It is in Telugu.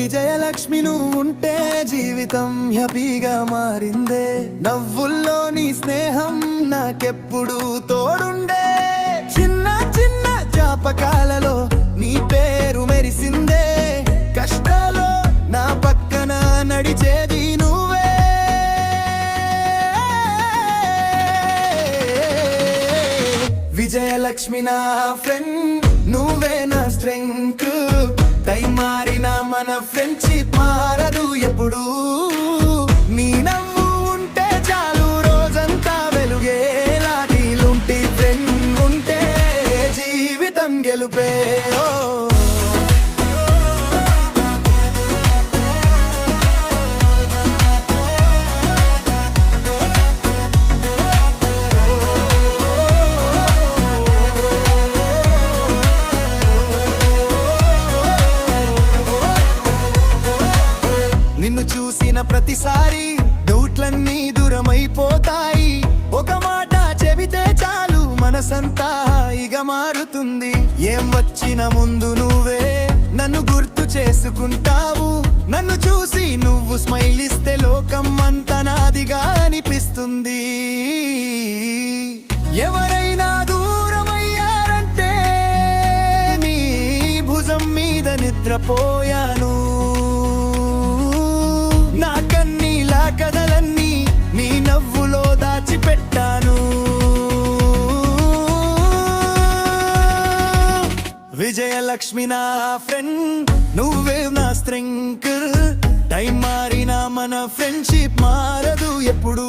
విజయలక్ష్మి నువ్వు ఉంటే జీవితం హ్యాపీగా మారిందే. నవ్వుల్లో నీ స్నేహం నాకెప్పుడు తోడుండే. చిన్న చిన్న జ్ఞాపకాలలో నీ పేరు మెరిసిందే. కష్టాలో నా పక్కన నడిచేది నువ్వే. విజయలక్ష్మి నా ఫ్రెండ్, నువ్వే నా స్ట్రెంగ్త్. టైం మారినా మన ఫ్రెండ్షిప్ మారదు ఎప్పుడు. నీ నవ్వు ఉంటే చాలు రోజంతా వెలుగేలా. నీలుంటి ఫ్రెండ్ ఉంటే జీవితం గెలుపే. నిన్ను చూసిన ప్రతిసారి డౌట్లన్నీ దూరమైపోతాయి. ఒక మాట చెబితే చాలు మనసంతా హాయిగా మారుతుంది. ఏం వచ్చిన ముందు నువ్వే నన్ను గుర్తు చేసుకుంటావు. నన్ను చూసి నువ్వు స్మైల్ ఇస్తే లోకం అంతా నాదిగా అనిపిస్తుంది. ఎవరైనా దూరమయ్యారంటే నీ భుజం మీద నిద్రపోయాను. నా కన్నీలా కథలన్నీ నీ నవ్వులో దాచిపెట్టాను. విజయలక్ష్మి నా ఫ్రెండ్, నువ్వే నా స్ట్రెంగ్త్. టైం మారినా మన ఫ్రెండ్షిప్ మారదు ఎప్పుడు.